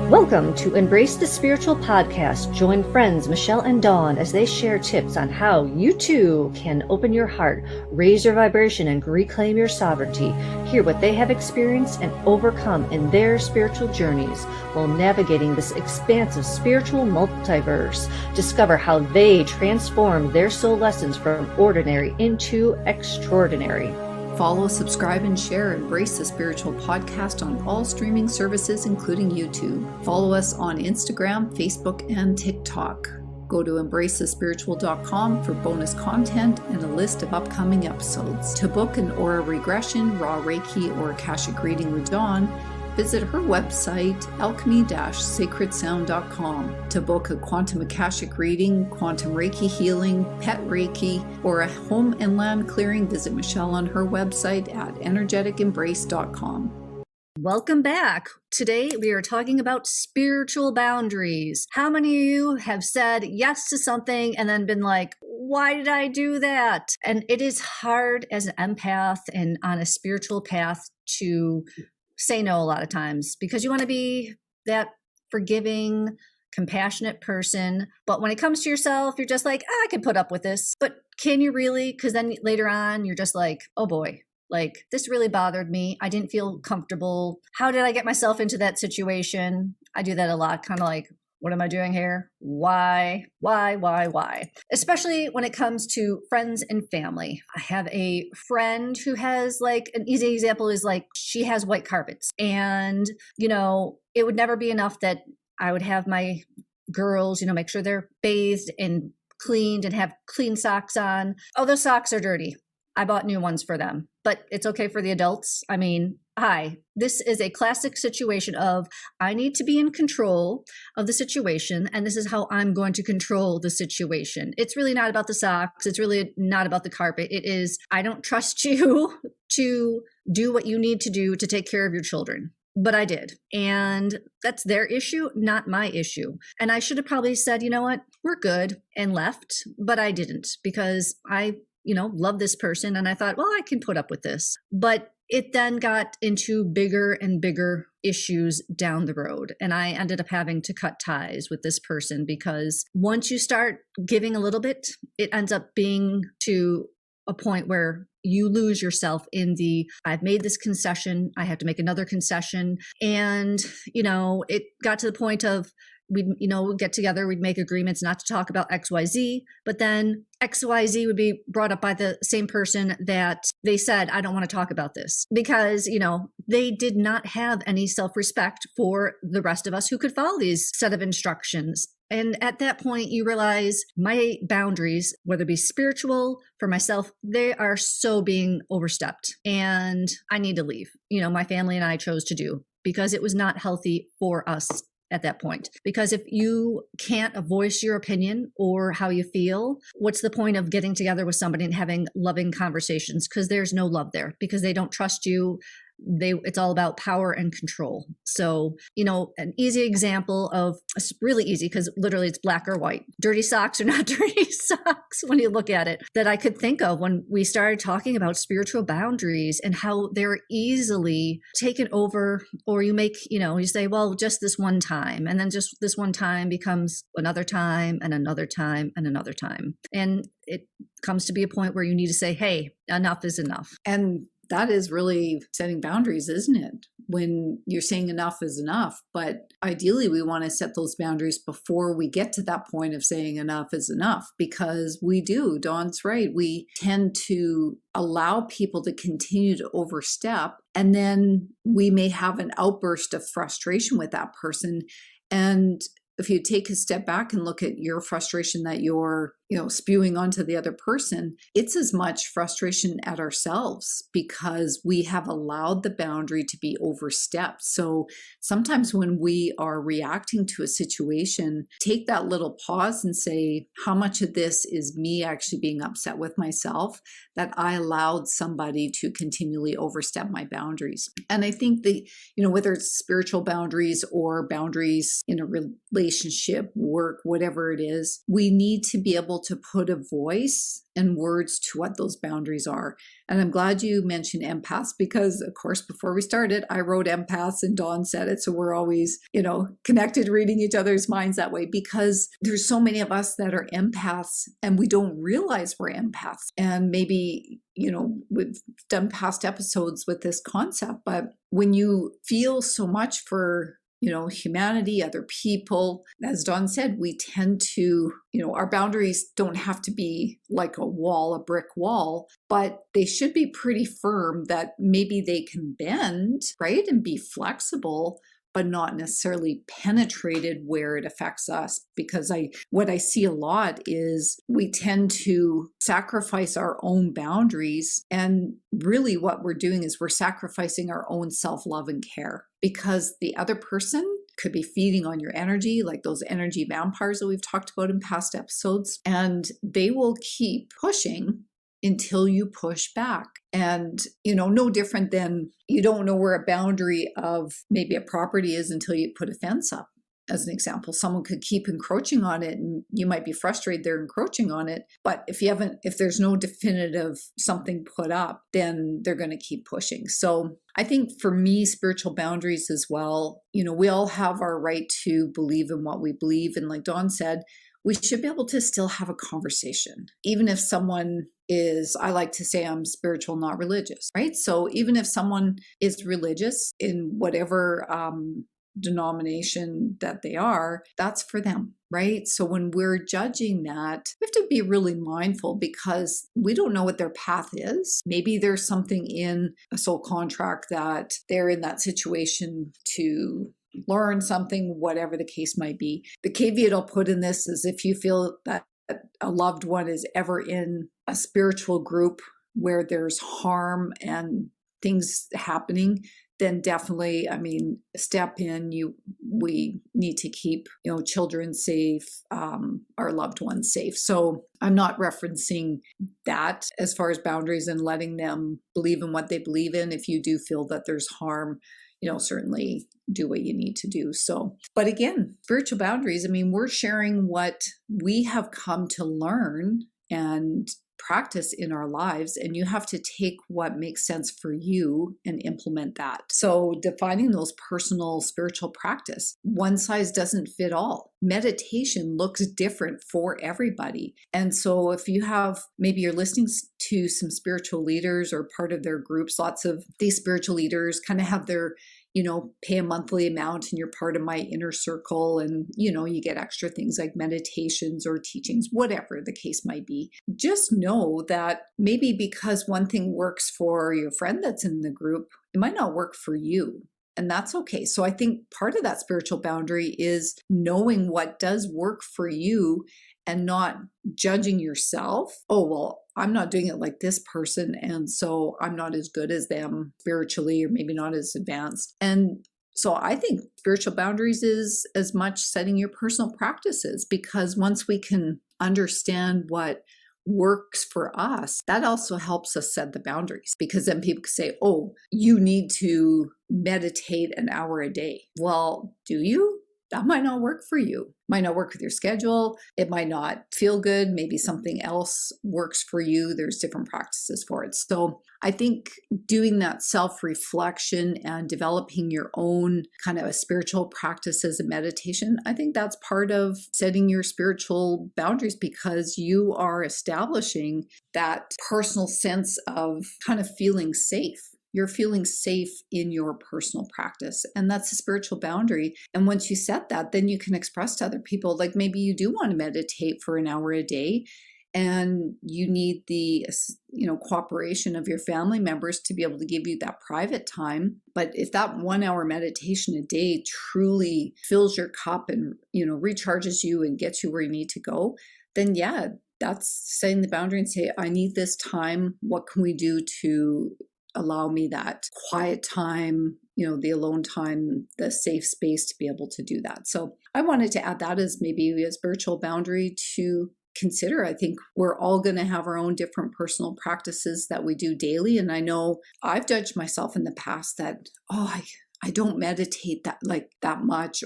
Welcome to Embrace the Spiritual Podcast. Join friends Michelle and Dawn as they share tips on how you too can open your heart, raise your vibration, and reclaim your sovereignty. Hear what they have experienced and overcome in their spiritual journeys while navigating this expansive spiritual multiverse. Discover how they transform their soul lessons from ordinary into extraordinary. Follow, subscribe, and share Embrace the Spiritual Podcast on all streaming services, including YouTube. Follow us on Instagram, Facebook, and TikTok. Go to embracethespiritual.com for bonus content and a list of upcoming episodes. To book an aura regression, raw Reiki, or Akashic reading with Dawn, visit her website, alchemy-sacredsound.com. To book a quantum Akashic reading, quantum Reiki healing, pet Reiki, or a home and land clearing, visit Michelle on her website at energeticembrace.com. Welcome back. Today we are talking about spiritual boundaries. How many of you have said yes to something and then been like, why did I do that? And it is hard as an empath and on a spiritual path to say no a lot of times because you want to be that forgiving, compassionate person. But when it comes to yourself, you're just like, I can put up with this. But can you really? Because then later on, you're just like, oh boy, like this really bothered me. I didn't feel comfortable. How did I get myself into that situation? I do that a lot, kind of like, what am I doing here? Why? Especially when it comes to friends and family. I have a friend who has like, an easy example is like, she has white carpets. And, it would never be enough that I would have my girls, make sure they're bathed and cleaned and have clean socks on. Oh, those socks are dirty. I bought new ones for them, but it's okay for the adults. I mean, this is a classic situation of I need to be in control of the situation, and this is how I'm going to control the situation. It's really not about the socks. It's really not about the carpet. It is, I don't trust you to do what you need to do to take care of your children. But I did. And that's their issue, not my issue. And I should have probably said, you know what, we're good, and left. But I didn't because I love this person. And I thought, well, I can put up with this. But it then got into bigger and bigger issues down the road. And I ended up having to cut ties with this person because once you start giving a little bit, it ends up being to a point where you lose yourself in I've made this concession, I have to make another concession. And, it got to the point of we'd get together, we'd make agreements not to talk about XYZ, but then XYZ would be brought up by the same person that they said, I don't want to talk about this because, they did not have any self-respect for the rest of us who could follow these set of instructions. And at that point, you realize my boundaries, whether it be spiritual for myself, they are so being overstepped and I need to leave. My family and I chose to do because it was not healthy for us at that point. Because if you can't voice your opinion or how you feel, what's the point of getting together with somebody and having loving conversations? Because there's no love there because they don't trust you. It's all about power and control. So, an easy example of it's really easy because literally it's black or white. Dirty socks or not dirty socks when you look at it that I could think of when we started talking about spiritual boundaries and how they're easily taken over, or you make, you say, well, just this one time. And then just this one time becomes another time and another time and another time. And it comes to be a point where you need to say, hey, enough is enough. And that is really setting boundaries, isn't it? When you're saying enough is enough. But ideally, we want to set those boundaries before we get to that point of saying enough is enough, because we do. Dawn's right. We tend to allow people to continue to overstep, and then we may have an outburst of frustration with that person. And if you take a step back and look at your frustration that you're, spewing onto the other person, it's as much frustration at ourselves because we have allowed the boundary to be overstepped. So sometimes when we are reacting to a situation, take that little pause and say, how much of this is me actually being upset with myself that I allowed somebody to continually overstep my boundaries? And I think that, whether it's spiritual boundaries or boundaries in a relationship, work, whatever it is, we need to be able able to put a voice and words to what those boundaries are. And I'm glad you mentioned empaths because, of course, before we started, I wrote empaths and Dawn said it. So we're always, connected, reading each other's minds that way because there's so many of us that are empaths and we don't realize we're empaths. And maybe, we've done past episodes with this concept, but when you feel so much for humanity, other people. As Dawn said, we tend to, our boundaries don't have to be like a wall, a brick wall, but they should be pretty firm that maybe they can bend, right? And be flexible, but not necessarily penetrated where it affects us. Because what I see a lot is we tend to sacrifice our own boundaries. And really what we're doing is we're sacrificing our own self-love and care because the other person could be feeding on your energy, like those energy vampires that we've talked about in past episodes. And they will keep pushing until you push back. And, no different than you don't know where a boundary of maybe a property is until you put a fence up. As an example, someone could keep encroaching on it and you might be frustrated they're encroaching on it. But if there's no definitive something put up, then they're going to keep pushing. So I think for me, spiritual boundaries as well, we all have our right to believe in what we believe. And like Dawn said, we should be able to still have a conversation, even if someone I like to say I'm spiritual, not religious, right? So even if someone is religious in whatever denomination that they are, that's for them, right? So when we're judging that, we have to be really mindful because we don't know what their path is. Maybe there's something in a soul contract that they're in that situation to learn something, whatever the case might be. The caveat I'll put in this is if you feel that a loved one is ever in a spiritual group where there's harm and things happening, then definitely, step in. We need to keep, children safe, our loved ones safe. So I'm not referencing that as far as boundaries and letting them believe in what they believe in. If you do feel that there's harm, certainly do what you need to do. So, but again, spiritual boundaries, we're sharing what we have come to learn and practice in our lives, and you have to take what makes sense for you and implement that. So defining those personal spiritual practice, one size doesn't fit all. Meditation looks different for everybody. And so if you have, maybe you're listening to some spiritual leaders or part of their groups, lots of these spiritual leaders kind of have their pay a monthly amount and you're part of my inner circle and, you get extra things like meditations or teachings, whatever the case might be. Just know that maybe because one thing works for your friend that's in the group, it might not work for you. And that's okay. So I think part of that spiritual boundary is knowing what does work for you and not judging yourself. Oh, well, I'm not doing it like this person, and so I'm not as good as them spiritually, or maybe not as advanced. And so I think spiritual boundaries is as much setting your personal practices, because once we can understand what works for us, that also helps us set the boundaries, because then people can say, oh, you need to meditate an hour a day. Well, do you? That might not work for you. Might not work with your schedule. It might not feel good. Maybe something else works for you. There's different practices for it. So I think doing that self-reflection and developing your own kind of a spiritual practices and meditation, I think that's part of setting your spiritual boundaries, because you are establishing that personal sense of kind of feeling safe. You're feeling safe in your personal practice. And that's a spiritual boundary. And once you set that, then you can express to other people, like maybe you do want to meditate for an hour a day and you need the cooperation of your family members to be able to give you that private time. But if that 1 hour meditation a day truly fills your cup and, recharges you and gets you where you need to go, then yeah, that's setting the boundary and say, I need this time. What can we do to allow me that quiet time, the alone time, the safe space to be able to do that. So I wanted to add that as maybe a spiritual boundary to consider. I think we're all going to have our own different personal practices that we do daily. And I know I've judged myself in the past that, I don't meditate that much,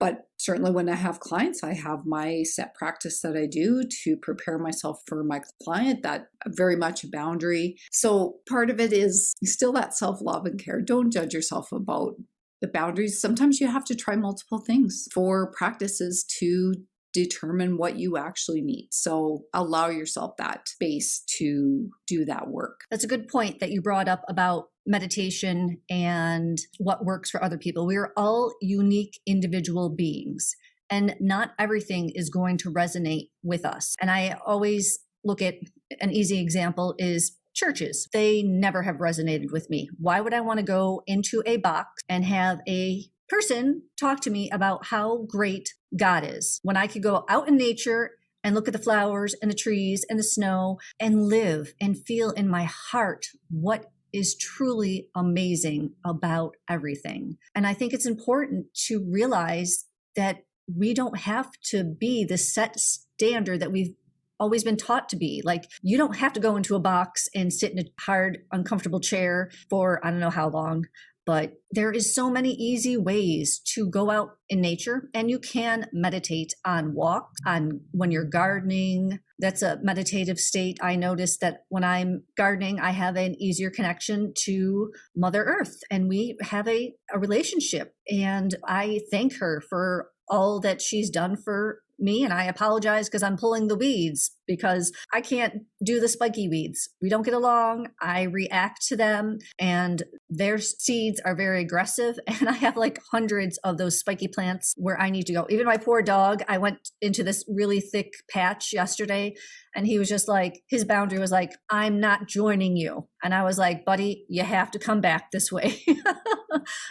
but certainly when I have clients, I have my set practice that I do to prepare myself for my client, that very much a boundary. So part of it is still that self-love and care. Don't judge yourself about the boundaries. Sometimes you have to try multiple things for practices to determine what you actually need. So allow yourself that space to do that work. That's a good point that you brought up about meditation and what works for other people. We are all unique individual beings, and not everything is going to resonate with us. And I always look at an easy example is churches. They never have resonated with me. Why would I want to go into a box and have a person talk to me about how great God is when I could go out in nature and look at the flowers and the trees and the snow and live and feel in my heart what is truly amazing about everything. And I think it's important to realize that we don't have to be the set standard that we've always been taught to be. Like, you don't have to go into a box and sit in a hard, uncomfortable chair for I don't know how long. But there is so many easy ways to go out in nature, and you can meditate on walks, on when you're gardening. That's a meditative state. I notice that when I'm gardening, I have an easier connection to Mother Earth, and we have a relationship. And I thank her for all that she's done for me, and I apologize because I'm pulling the weeds because I can't do the spiky weeds. We don't get along. I react to them, and their seeds are very aggressive, and I have like hundreds of those spiky plants where I need to go. Even my poor dog, I went into this really thick patch yesterday, and he was just like, his boundary was like, I'm not joining you. And I was like, buddy, you have to come back this way.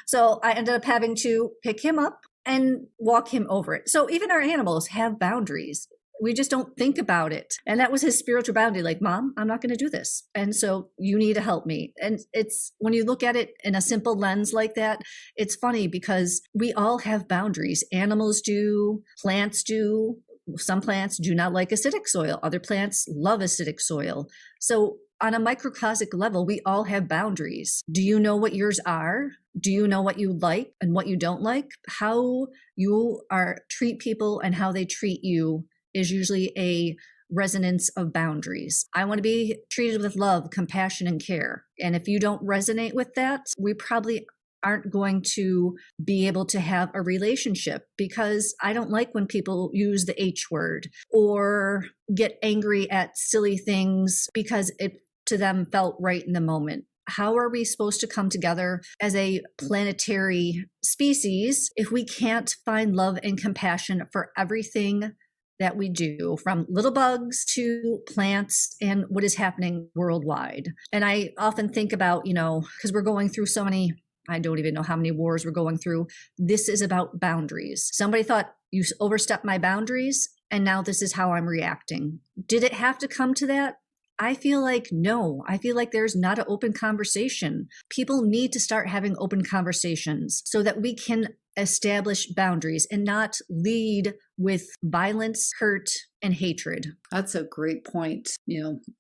So I ended up having to pick him up and walk him over it. So even our animals have boundaries. We just don't think about it. And that was his spiritual boundary. Like, Mom, I'm not going to do this. And so you need to help me. And it's when you look at it in a simple lens like that, it's funny because we all have boundaries. Animals do, plants do. Some plants do not like acidic soil. Other plants love acidic soil. So on a microcosmic level, we all have boundaries. Do you know what yours are? Do you know what you like and what you don't like? How you treat people and how they treat you is usually a resonance of boundaries. I want to be treated with love, compassion, and care. And if you don't resonate with that, we probably aren't going to be able to have a relationship, because I don't like when people use the H word or get angry at silly things because it to them felt right in the moment. How are we supposed to come together as a planetary species if we can't find love and compassion for everything that we do, from little bugs to plants and what is happening worldwide? And I often think about, because we're going through so many, I don't even know how many wars we're going through. This is about boundaries. Somebody thought, you overstepped my boundaries, and now this is how I'm reacting. Did it have to come to that? I feel like no. I feel like there's not an open conversation. People need to start having open conversations so that we can establish boundaries and not lead with violence, hurt, and hatred. That's a great point.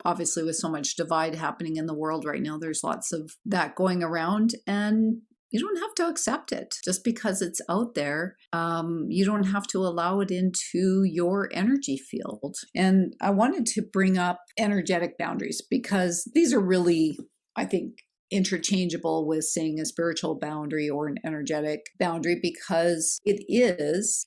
Obviously with so much divide happening in the world right now, there's lots of that going around, and you don't have to accept it just because it's out there. You don't have to allow it into your energy field. And I wanted to bring up energetic boundaries because these are really, I think, interchangeable with saying a spiritual boundary or an energetic boundary, because it is,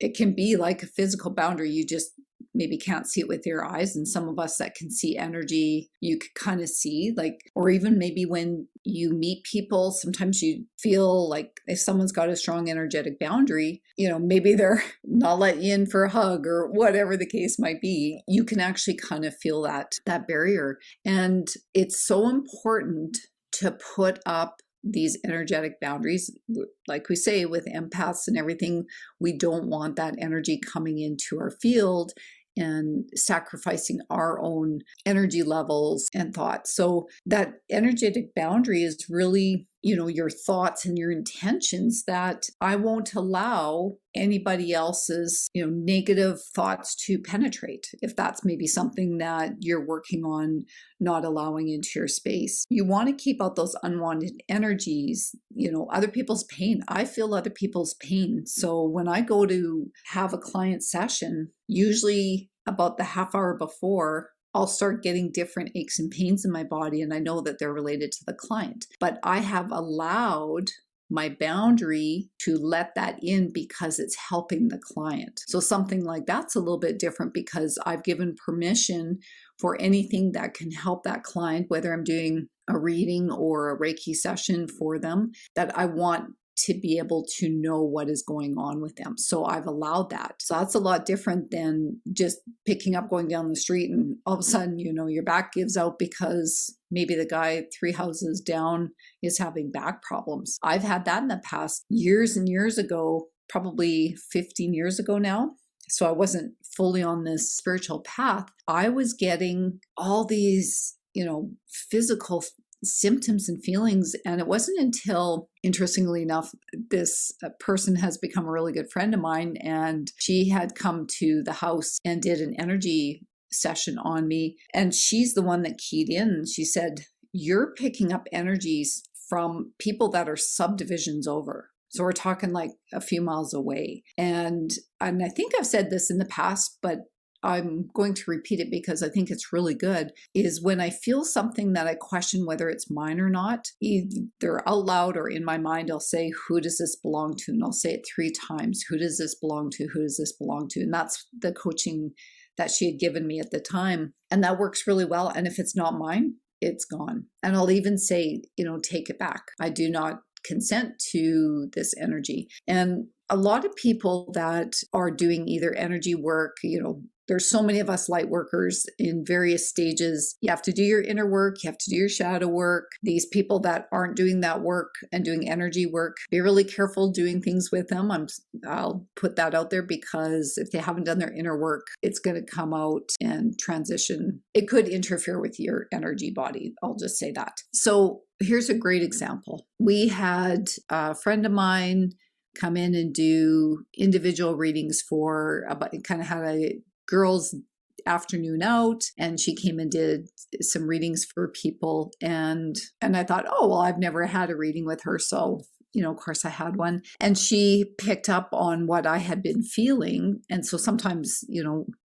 it can be like a physical boundary. You just maybe can't see it with your eyes. And some of us that can see energy, you could kind of see, or even maybe when you meet people, sometimes you feel like if someone's got a strong energetic boundary, maybe they're not letting you in for a hug or whatever the case might be. You can actually kind of feel that barrier. And it's so important to put up these energetic boundaries. Like we say, with empaths and everything, we don't want that energy coming into our field and sacrificing our own energy levels and thoughts. So that energetic boundary is really your thoughts and your intentions, that I won't allow anybody else's, negative thoughts to penetrate. If that's maybe something that you're working on, not allowing into your space, you want to keep out those unwanted energies, other people's pain. I feel other people's pain. So when I go to have a client session, usually about the half hour before, I'll start getting different aches and pains in my body, and I know that they're related to the client. But I have allowed my boundary to let that in because it's helping the client. So something like that's a little bit different, because I've given permission for anything that can help that client, whether I'm doing a reading or a Reiki session for them, that I want to be able to know what is going on with them. So I've allowed that. So that's a lot different than just picking up, going down the street, and all of a sudden, your back gives out because maybe the guy 3 houses down is having back problems. I've had that in the past, years and years ago, probably 15 years ago now. So I wasn't fully on this spiritual path. I was getting all these, physical symptoms and feelings. And it wasn't until, interestingly enough, this person has become a really good friend of mine, and she had come to the house and did an energy session on me. And she's the one that keyed in. She said, "You're picking up energies from people that are subdivisions over." So we're talking like a few miles away. And I think I've said this in the past, but I'm going to repeat it because I think it's really good, is when I feel something that I question whether it's mine or not, either out loud or in my mind, I'll say, "Who does this belong to?" And I'll say it 3 times. "Who does this belong to? Who does this belong to?" And that's the coaching that she had given me at the time. And that works really well. And if it's not mine, it's gone. And I'll even say, take it back. I do not consent to this energy. And a lot of people that are doing either energy work, there's so many of us light workers in various stages. You have to do your inner work. You have to do your shadow work. These people that aren't doing that work and doing energy work, be really careful doing things with them. I'll put that out there, because if they haven't done their inner work, it's going to come out and transition. It could interfere with your energy body. I'll just say that. So here's a great example. We had a friend of mine come in and do individual readings for kind of had a girls' afternoon out, and she came and did some readings for people. And I thought, oh, well, I've never had a reading with her. So, of course I had one. And she picked up on what I had been feeling. And so sometimes,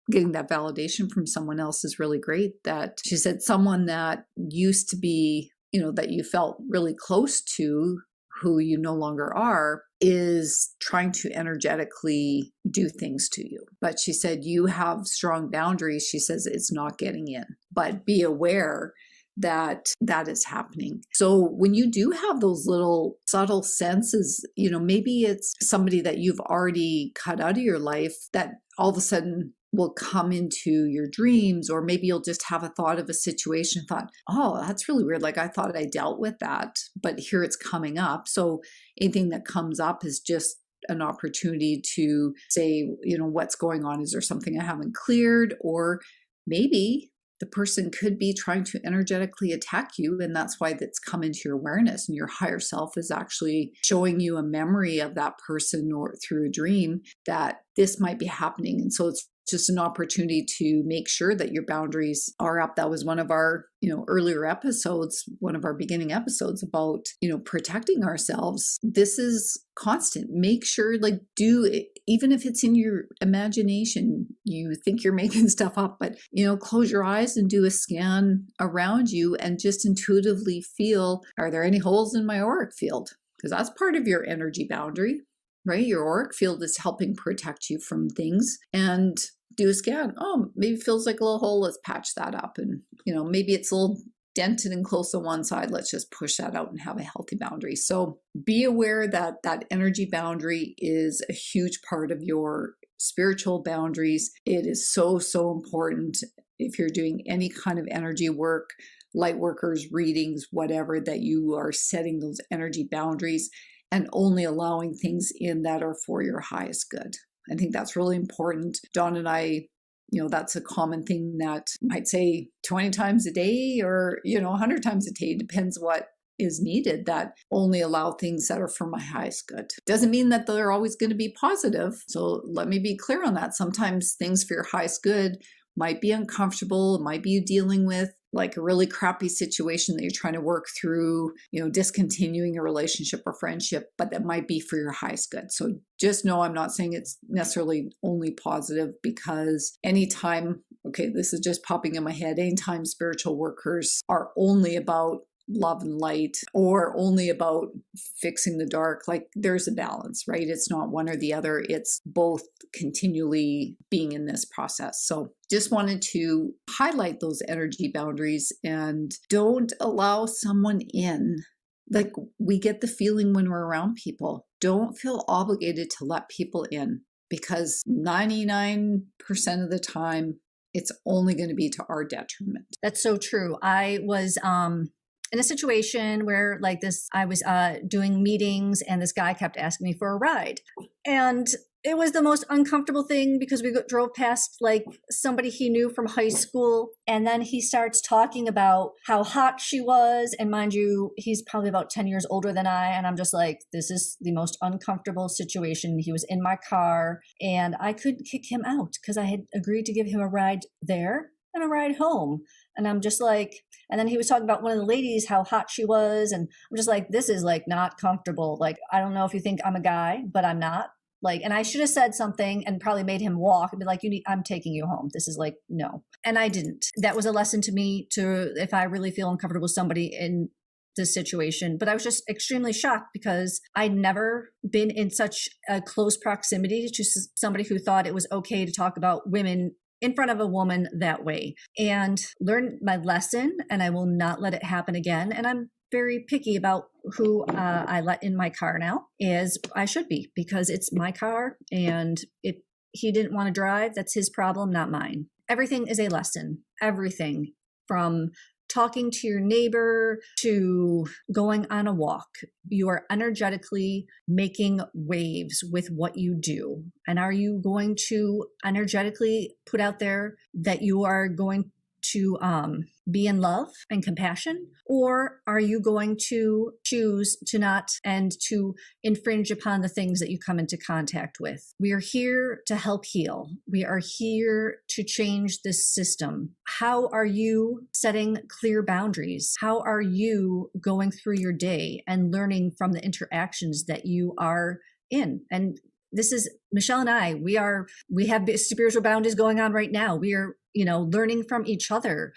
getting that validation from someone else is really great. That she said someone that used to be, that you felt really close to, who you no longer are, is trying to energetically do things to you. But she said, you have strong boundaries. She says it's not getting in, but be aware that that is happening. So when you do have those little subtle senses, maybe it's somebody that you've already cut out of your life that all of a sudden will come into your dreams, or maybe you'll just have a thought of a situation, thought, oh, that's really weird. Like I thought I dealt with that, but here it's coming up. So anything that comes up is just an opportunity to say, what's going on? Is there something I haven't cleared? Or maybe the person could be trying to energetically attack you, and that's why that's come into your awareness, and your higher self is actually showing you a memory of that person or through a dream that this might be happening. And so it's just an opportunity to make sure that your boundaries are up. That was one of our, earlier episodes, one of our beginning episodes about, protecting ourselves. This is constant. Make sure, do it, even if it's in your imagination, you think you're making stuff up, but, close your eyes and do a scan around you and just intuitively feel, are there any holes in my auric field? Because that's part of your energy boundary, right? Your auric field is helping protect you from things. And do a scan. Oh, maybe it feels like a little hole. Let's patch that up. And, maybe it's a little dented and close to one side. Let's just push that out and have a healthy boundary. So be aware that that energy boundary is a huge part of your spiritual boundaries. It is so, so important if you're doing any kind of energy work, light workers, readings, whatever, that you are setting those energy boundaries and only allowing things in that are for your highest good. I think that's really important. Dawn and I, that's a common thing that I might say 20 times a day or, 100 times a day, depends what is needed that only allow things that are for my highest good. Doesn't mean that they're always going to be positive. So let me be clear on that. Sometimes things for your highest good might be uncomfortable, might be you dealing with like a really crappy situation that you're trying to work through, discontinuing a relationship or friendship, but that might be for your highest good. So just know I'm not saying it's necessarily only positive, because anytime, okay, this is just popping in my head, anytime spiritual workers are only about love and light or only about fixing the dark, like there's a balance, right? It's not one or the other. It's both continually being in this process. So just wanted to highlight those energy boundaries, and don't allow someone in. Like we get the feeling when we're around people, don't feel obligated to let people in, because 99% of the time it's only going to be to our detriment. That's so true. I was in a situation where like this, I was doing meetings and this guy kept asking me for a ride. And it was the most uncomfortable thing because we drove past like somebody he knew from high school. And then he starts talking about how hot she was. And mind you, he's probably about 10 years older than I. And I'm just like, this is the most uncomfortable situation. He was in my car and I couldn't kick him out because I had agreed to give him a ride there and a ride home. And I'm just like, and then he was talking about one of the ladies, how hot she was. And I'm just like, this is like not comfortable. Like, I don't know if you think I'm a guy, but I'm not. Like, and I should have said something and probably made him walk and be like, I'm taking you home. This is like, no. And I didn't. That was a lesson to me if I really feel uncomfortable with somebody in this situation. But I was just extremely shocked because I'd never been in such a close proximity to somebody who thought it was okay to talk about women in front of a woman that way, and learned my lesson, and I will not let it happen again. And I'm very picky about who I let in my car now, as I should be, because it's my car, and if he didn't want to drive, that's his problem, not mine. Everything is a lesson. Everything from talking to your neighbor to going on a walk. You are energetically making waves with what you do. And are you going to energetically put out there that you are going to be in love and compassion? Or are you going to choose to not and to infringe upon the things that you come into contact with? We are here to help heal. We are here to change this system. How are you setting clear boundaries? How are you going through your day and learning from the interactions that you are in? And this is Michelle and I, we have spiritual boundaries going on right now. We are, learning from each other,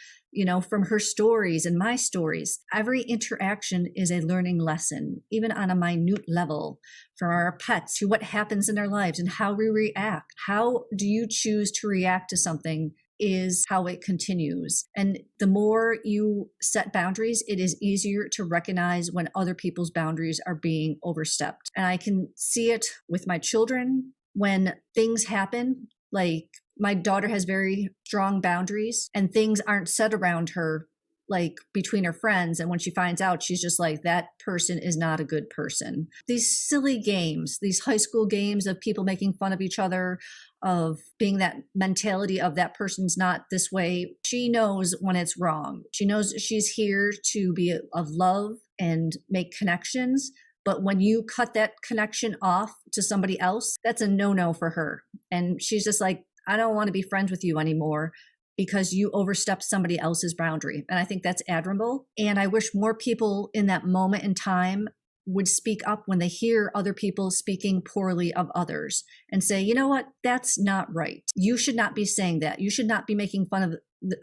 from her stories and my stories. Every interaction is a learning lesson, even on a minute level, from our pets to what happens in our lives and how we react. How do you choose to react to something is how it continues. And the more you set boundaries, it is easier to recognize when other people's boundaries are being overstepped. And I can see it with my children when things happen, like my daughter has very strong boundaries and things aren't said around her, like between her friends. And when she finds out, she's just like, that person is not a good person. These silly games, these high school games of people making fun of each other, of being that mentality of that person's not this way. She knows when it's wrong. She knows she's here to be of love and make connections. But when you cut that connection off to somebody else, that's a no-no for her. And she's just like, I don't want to be friends with you anymore because you overstepped somebody else's boundary. And I think that's admirable. And I wish more people in that moment in time would speak up when they hear other people speaking poorly of others and say, you know what, that's not right. You should not be saying that. You should not be making fun of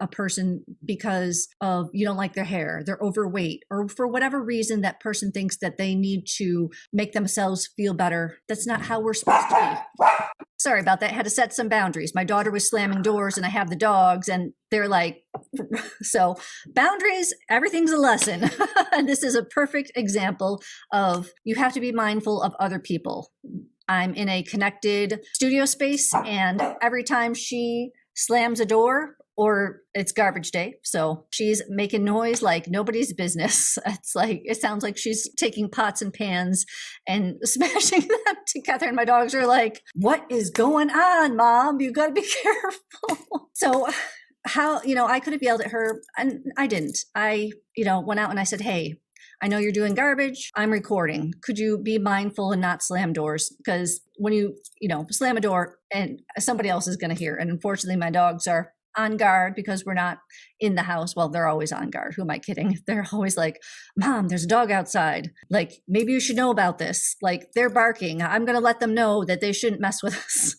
a person because of you don't like their hair, they're overweight, or for whatever reason that person thinks that they need to make themselves feel better. That's not how we're supposed to be. Sorry about that. I had to set some boundaries. My daughter was slamming doors and I have the dogs and they're like, so boundaries, everything's a lesson. And this is a perfect example of you have to be mindful of other people. I'm in a connected studio space and every time she slams a door, or it's garbage day, so she's making noise like nobody's business. It's like, it sounds like she's taking pots and pans and smashing them together. And my dogs are like, what is going on, Mom? You got to be careful. So how, I could have yelled at her and I didn't. I, went out and I said, hey, I know you're doing garbage. I'm recording. Could you be mindful and not slam doors? Because when you slam a door and somebody else is going to hear. And unfortunately, my dogs are on guard because we're not in the house. Well, they're always on guard. Who am I kidding? They're always like, Mom, there's a dog outside. Like, maybe you should know about this. Like, they're barking. I'm going to let them know that they shouldn't mess with us.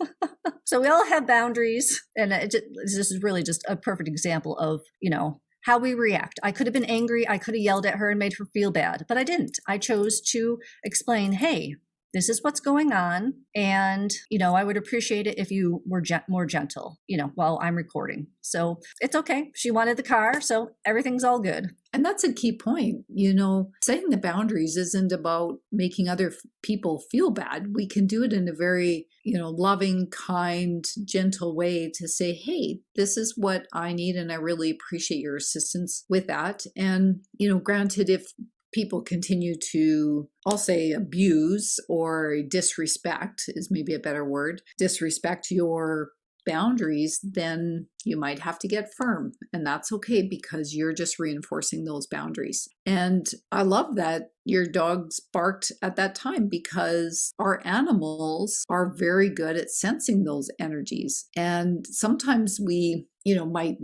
So we all have boundaries. And this is really just a perfect example of, how we react. I could have been angry. I could have yelled at her and made her feel bad, but I didn't. I chose to explain, hey, this is what's going on. And, I would appreciate it if you were more gentle, while I'm recording. So it's okay. She wanted the car, so everything's all good. And that's a key point. Setting the boundaries isn't about making other people feel bad. We can do it in a very, loving, kind, gentle way to say, hey, this is what I need, and I really appreciate your assistance with that. And, granted, if people continue to, I'll say, abuse or disrespect is maybe a better word, disrespect your boundaries, then you might have to get firm. And that's okay, because you're just reinforcing those boundaries. And I love that your dogs barked at that time, because our animals are very good at sensing those energies. And sometimes we, might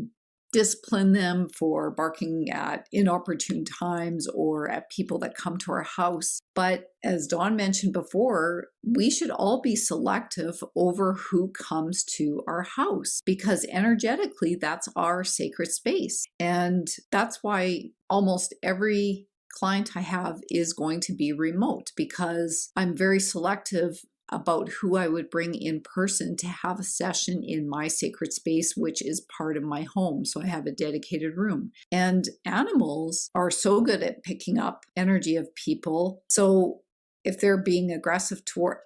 discipline them for barking at inopportune times or at people that come to our house. But as Dawn mentioned before, we should all be selective over who comes to our house, because energetically, that's our sacred space. And that's why almost every client I have is going to be remote, because I'm very selective about who I would bring in person to have a session in my sacred space, which is part of my home. So I have a dedicated room. And animals are so good at picking up energy of people. So if they're being aggressive toward,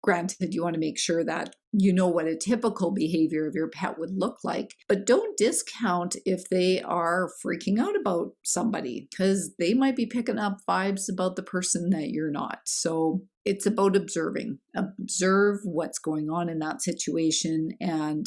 granted, you want to make sure that you know what a typical behavior of your pet would look like, but don't discount if they are freaking out about somebody, because they might be picking up vibes about the person that you're not. So it's about observing. Observe what's going on in that situation, and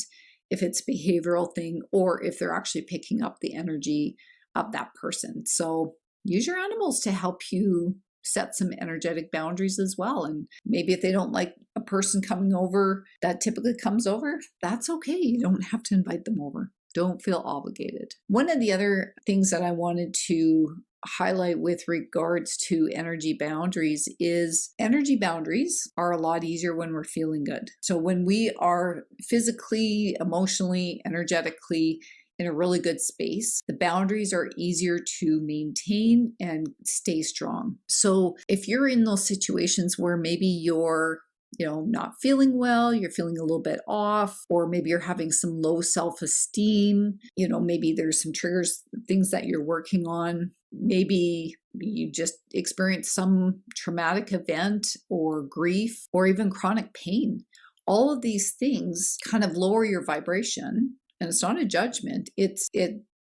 if it's a behavioral thing or if they're actually picking up the energy of that person. So use your animals to help you set some energetic boundaries as well. And maybe if they don't like a person coming over that typically comes over, that's okay. You don't have to invite them over. Don't feel obligated. One of the other things that I wanted to highlight with regards to energy boundaries is energy boundaries are a lot easier when we're feeling good. So when we are physically, emotionally, energetically in a really good space, the boundaries are easier to maintain and stay strong. So if you're in those situations where maybe you're not feeling well, you're feeling a little bit off, or maybe you're having some low self-esteem, maybe there's some triggers, things that you're working on. Maybe you just experienced some traumatic event or grief or even chronic pain. All of these things kind of lower your vibration. And it's not a judgment. It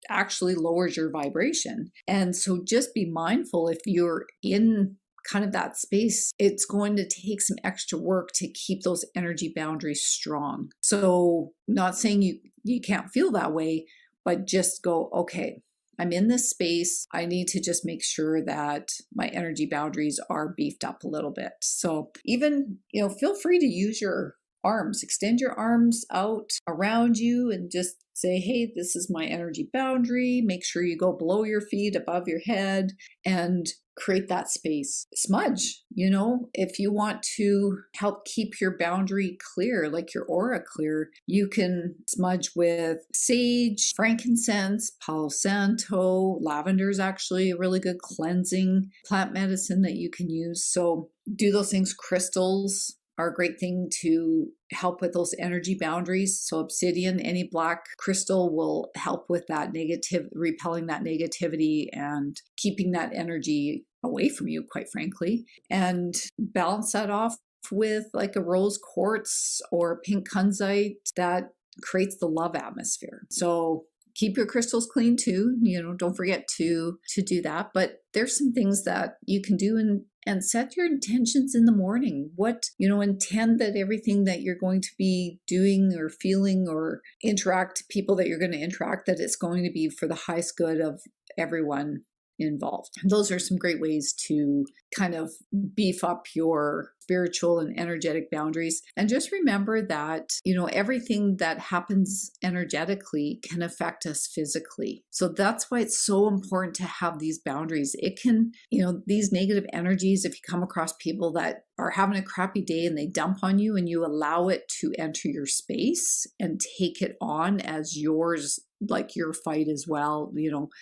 actually lowers your vibration. And so just be mindful if you're in kind of that space, it's going to take some extra work to keep those energy boundaries strong. So not saying you can't feel that way, but just go, okay, I'm in this space. I need to just make sure that my energy boundaries are beefed up a little bit. So even, feel free to use your arms, extend your arms out around you and just say, hey, this is my energy boundary. Make sure you go below your feet, above your head, and create that space. Smudge, if you want to help keep your boundary clear, like your aura clear, you can smudge with sage, frankincense, Palo Santo. Lavender is actually a really good cleansing plant medicine that you can use. So do those things. Crystals are a great thing to help with those energy boundaries. So obsidian, any black crystal will help with that repelling that negativity and keeping that energy away from you, quite frankly. And balance that off with like a rose quartz or pink kunzite that creates the love atmosphere. So keep your crystals clean too. Don't forget to do that. But there's some things that you can do and set your intentions in the morning. Intend that everything that you're going to be doing or feeling or people that you're going to interact, that it's going to be for the highest good of everyone involved. Those are some great ways to kind of beef up your spiritual and energetic boundaries. And just remember that, everything that happens energetically can affect us physically. So that's why it's so important to have these boundaries. It can, these negative energies, if you come across people that are having a crappy day and they dump on you and you allow it to enter your space and take it on as yours, like your fight as well.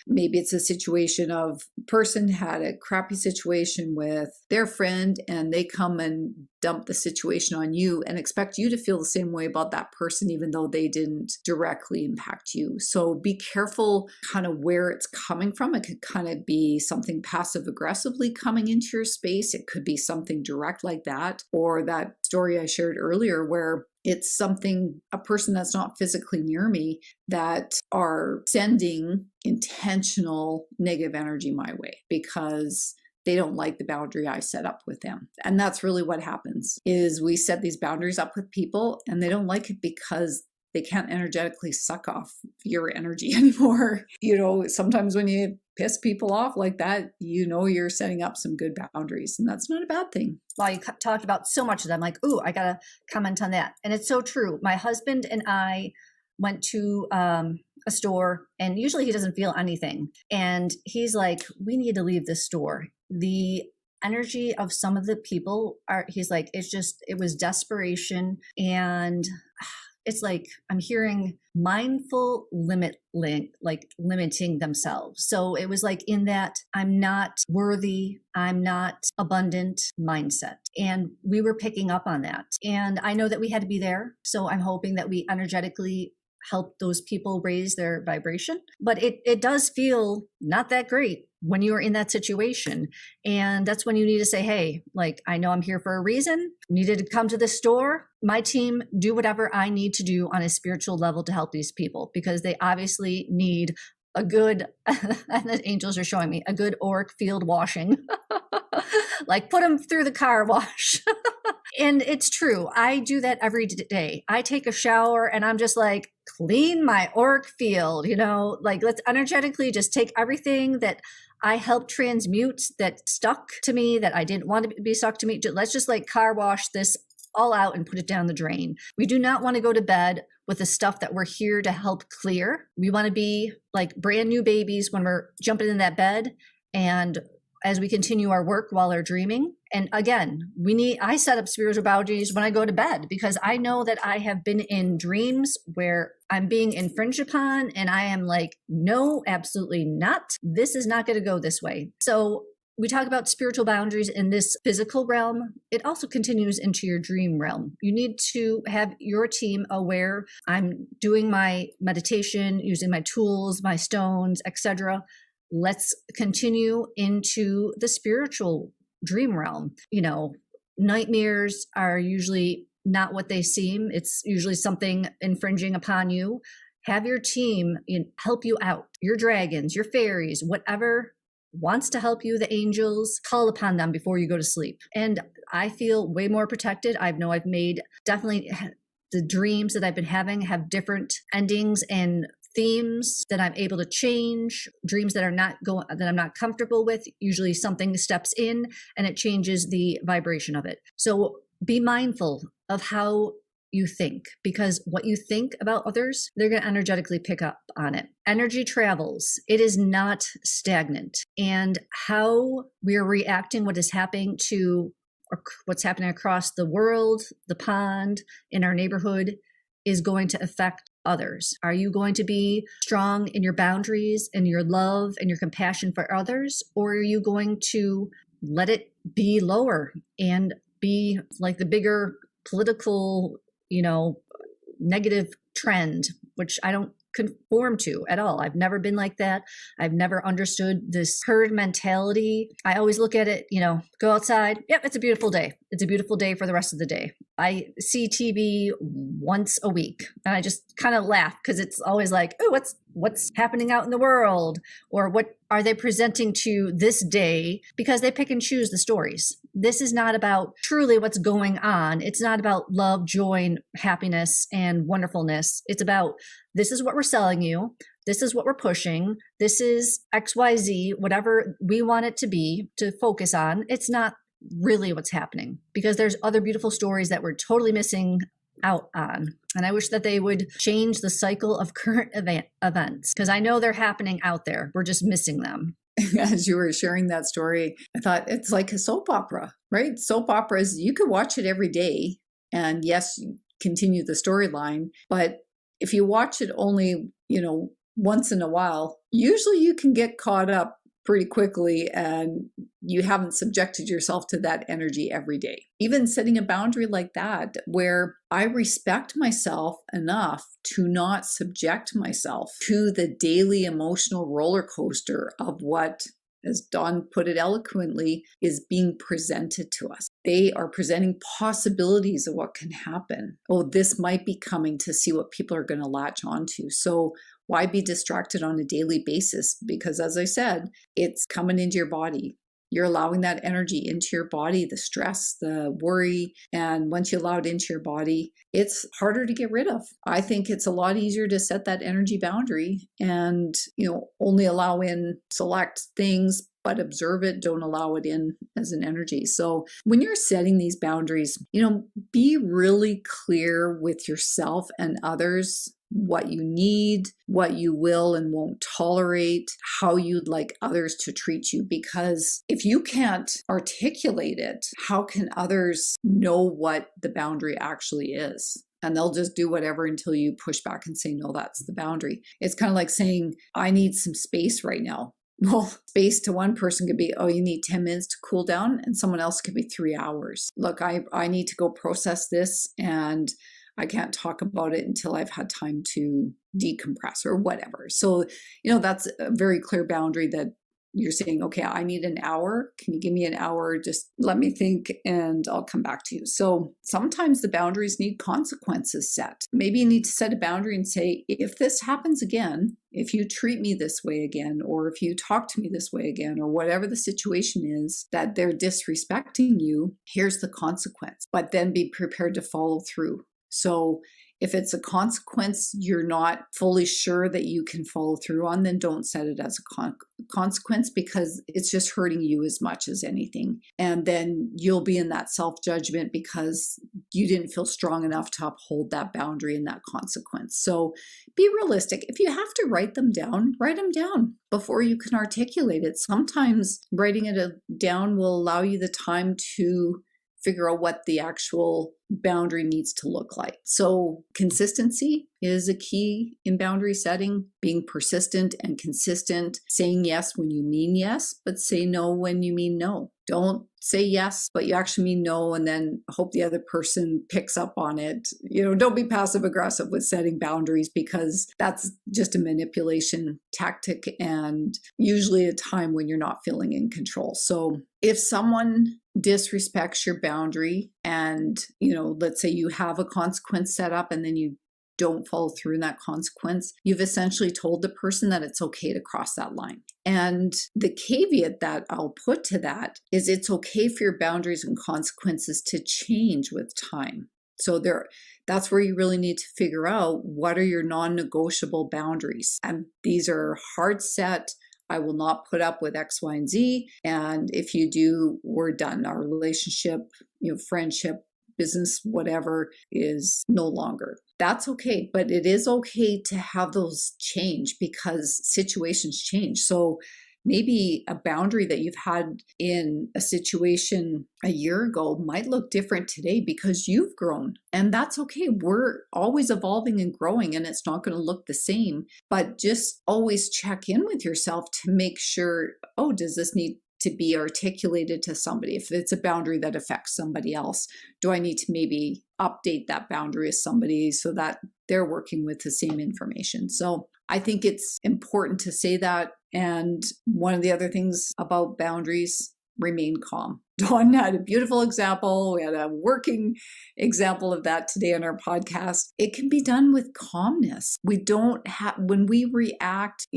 Maybe it's a situation of person had a crappy situation with their friend and they come and dump the situation on you and expect you to feel the same way about that person, even though they didn't directly impact you. So be careful kind of where it's coming from. It could kind of be something passive aggressively coming into your space. It could be something direct like that, or that story I shared earlier where it's a person that's not physically near me that are sending intentional negative energy my way because they don't like the boundary I set up with them. And that's really what happens is we set these boundaries up with people and they don't like it because they can't energetically suck off your energy anymore. Sometimes when you piss people off like that, you're setting up some good boundaries, and that's not a bad thing. Well, you talked about so much of them. Like, ooh, I got to comment on that. And it's so true. My husband and I went to a store, and usually he doesn't feel anything. And he's like, we need to leave this store. The energy of some of the people he's like, it was desperation. And it's like, I'm hearing mindful limiting themselves. So it was like in that I'm not worthy, I'm not abundant mindset. And we were picking up on that. And I know that we had to be there. So I'm hoping that we energetically help those people raise their vibration. But it does feel not that great when you are in that situation. And that's when you need to say, hey, like, I know I'm here for a reason. Needed to come to the store. My team, do whatever I need to do on a spiritual level to help these people, because they obviously need a good, and the angels are showing me, a good auric field washing. Like, put them through the car wash. And it's true. I do that every day. I take a shower and I'm just like, clean my auric field, like, let's energetically just take everything that I helped transmute that stuck to me, that I didn't want to be stuck to me. Let's just like car wash this all out and put it down the drain. We do not want to go to bed with the stuff that we're here to help clear. We want to be like brand new babies when we're jumping in that bed, and as we continue our work while we're dreaming. And again, I set up spiritual boundaries when I go to bed, because I know that I have been in dreams where I'm being infringed upon and I am like, no, absolutely not. This is not going to go this way. So we talk about spiritual boundaries in this physical realm. It also continues into your dream realm. You need to have your team aware. I'm doing my meditation, using my tools, my stones, etc. Let's continue into the spiritual dream realm. Nightmares are usually not what they seem. It's usually something infringing upon you. Have your team help you out. Your dragons, your fairies, whatever wants to help you, the angels, call upon them before you go to sleep. And I feel way more protected. I've made definitely the dreams that I've been having have different endings and themes that I'm able to change. Dreams that I'm not comfortable with, usually something steps in and it changes the vibration of it. So be mindful of how you think, because what you think about others, they're going to energetically pick up on it. Energy travels. It is not stagnant. And how we are reacting, what's happening across the world, the pond, in our neighborhood, is going to affect others. Are you going to be strong in your boundaries and your love and your compassion for others? Or are you going to let it be lower and be like the bigger political, negative trend, which I don't conform to at all. I've never been like that. I've never understood this herd mentality. I always look at it, go outside. Yep, it's a beautiful day. It's a beautiful day for the rest of the day. I see TV once a week and I just kind of laugh because it's always like, oh, what's happening out in the world? Or what are they presenting to this day? Because they pick and choose the stories. This is not about truly what's going on. It's not about love, joy, and happiness and wonderfulness. It's about, this is what we're selling you. this is what we're pushing. This is XYZ, whatever we want it to be to focus on. It's not really what's happening, because there's other beautiful stories that we're totally missing out on. And I wish that they would change the cycle of current events, because I know they're happening out there. We're just missing them. As you were sharing that story, I thought it's like a soap opera, right? Soap operas, you could watch it every day and yes, continue the storyline. But if you watch it only, once in a while, usually you can get caught up pretty quickly and you haven't subjected yourself to that energy every day. Even setting a boundary like that, where I respect myself enough to not subject myself to the daily emotional roller coaster of what, as Dawn put it eloquently, is being presented to us. They are presenting possibilities of what can happen. Oh, this might be coming, to see what people are going to latch onto. So why be distracted on a daily basis? Because as I said, it's coming into your body. You're allowing that energy into your body, the stress, the worry. And once you allow it into your body, it's harder to get rid of. I think it's a lot easier to set that energy boundary and, only allow in select things, but observe it, don't allow it in as an energy. So when you're setting these boundaries, be really clear with yourself and others what you need, what you will and won't tolerate, how you'd like others to treat you. Because if you can't articulate it, how can others know what the boundary actually is? And they'll just do whatever until you push back and say, no, that's the boundary. It's kind of like saying, I need some space right now. Well, space to one person could be, oh, you need 10 minutes to cool down, and someone else could be 3 hours. Look, I need to go process this, and I can't talk about it until I've had time to decompress or whatever. So, that's a very clear boundary that you're saying, okay, I need an hour. Can you give me an hour? Just let me think and I'll come back to you. So sometimes the boundaries need consequences set. Maybe you need to set a boundary and say, if this happens again, if you treat me this way again, or if you talk to me this way again, or whatever the situation is that they're disrespecting you, here's the consequence. But then be prepared to follow through. So if it's a consequence you're not fully sure that you can follow through on, then don't set it as a consequence, because it's just hurting you as much as anything. And then you'll be in that self-judgment because you didn't feel strong enough to uphold that boundary and that consequence. So be realistic. If you have to write them down before you can articulate it. Sometimes writing it down will allow you the time to figure out what the actual boundary needs to look like. So consistency is a key in boundary setting, being persistent and consistent, saying yes when you mean yes, but say no when you mean no. Don't say yes, but you actually mean no, and then hope the other person picks up on it. Don't be passive aggressive with setting boundaries, because that's just a manipulation tactic and usually a time when you're not feeling in control. So if someone disrespects your boundary and, let's say you have a consequence set up and then you don't follow through in that consequence, you've essentially told the person that it's okay to cross that line. And the caveat that I'll put to that is it's okay for your boundaries and consequences to change with time. So that's where you really need to figure out what are your non-negotiable boundaries. And these are hard set. I will not put up with X, Y, and Z. And if you do, we're done. Our relationship, friendship, business, whatever, is no longer. That's okay. But it is okay to have those change because situations change. So maybe a boundary that you've had in a situation a year ago might look different today because you've grown. And that's okay. We're always evolving and growing, and it's not going to look the same. But just always check in with yourself to make sure, oh, does this need to be articulated to somebody? If it's a boundary that affects somebody else, do I need to maybe update that boundary with somebody so that they're working with the same information? So I think it's important to say that. And one of the other things about boundaries, remain calm. Dawn had a beautiful example. We had a working example of that today on our podcast. It can be done with calmness. We don't have, when we react,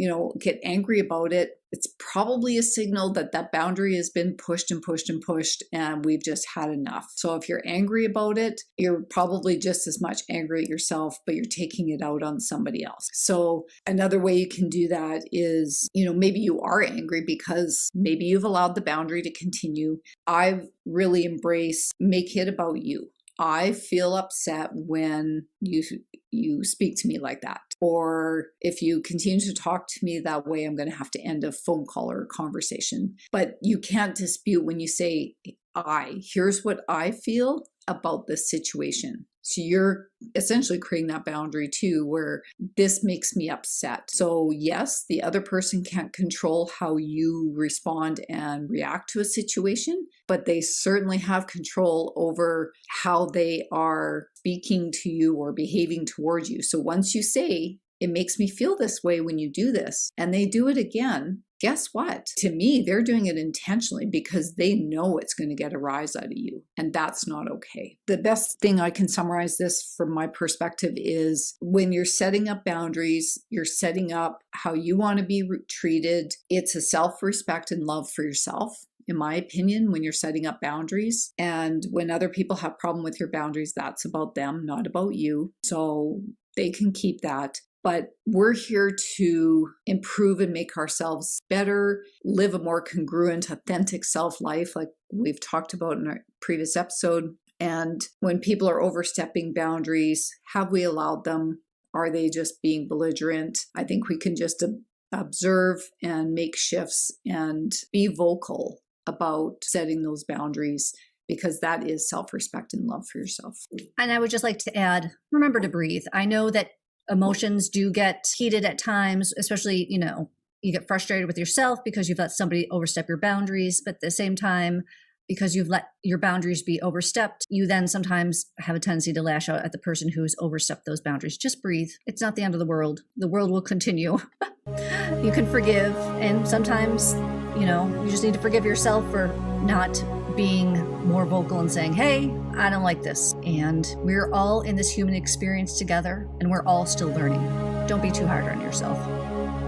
get angry about it, it's probably a signal that that boundary has been pushed and pushed and pushed, and we've just had enough. So if you're angry about it, you're probably just as much angry at yourself, but you're taking it out on somebody else. So another way you can do that is, maybe you are angry because maybe you've allowed the boundary to continue. I've really embraced make it about you. I feel upset when you speak to me like that. Or if you continue to talk to me that way, I'm going to have to end a phone call or a conversation. But you can't dispute when you say, here's what I feel about this situation. So you're essentially creating that boundary too, where this makes me upset. So yes, the other person can't control how you respond and react to a situation, but they certainly have control over how they are speaking to you or behaving towards you. So once you say, it makes me feel this way when you do this, and they do it again, guess what? To me, they're doing it intentionally because they know it's going to get a rise out of you, and that's not okay. The best thing I can summarize this from my perspective is when you're setting up boundaries, you're setting up how you want to be treated. It's a self-respect and love for yourself. In my opinion, when you're setting up boundaries, and when other people have problem with your boundaries, that's about them, not about you. So they can keep that. But we're here to improve and make ourselves better, live a more congruent, authentic self-life, like we've talked about in our previous episode. And when people are overstepping boundaries, have we allowed them? Are they just being belligerent? I think we can just observe and make shifts and be vocal about setting those boundaries, because that is self-respect and love for yourself. And I would just like to add, remember to breathe. I know that emotions do get heated at times, especially, you get frustrated with yourself because you've let somebody overstep your boundaries. But at the same time, because you've let your boundaries be overstepped, you then sometimes have a tendency to lash out at the person who's overstepped those boundaries. Just breathe. It's not the end of the world. The world will continue. You can forgive. And sometimes, you just need to forgive yourself for not being more vocal and saying, hey, I don't like this. And we're all in this human experience together, and we're all still learning. Don't be too hard on yourself.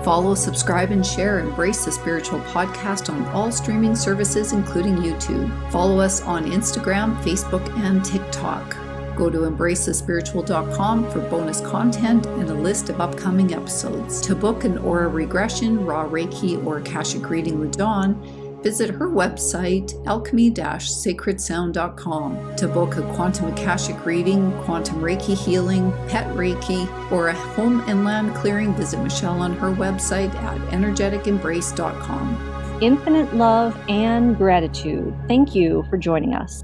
Follow, subscribe, and share Embrace the Spiritual podcast on all streaming services, including YouTube. Follow us on Instagram, Facebook, and TikTok. Go to embracethespiritual.com for bonus content and a list of upcoming episodes. To book an aura regression, raw Reiki, or Akashic reading with Dawn, visit her website, alchemy-sacredsound.com. To book a quantum Akashic reading, quantum Reiki healing, pet Reiki, or a home and land clearing, visit Michelle on her website at energetisembrace.com. Infinite love and gratitude. Thank you for joining us.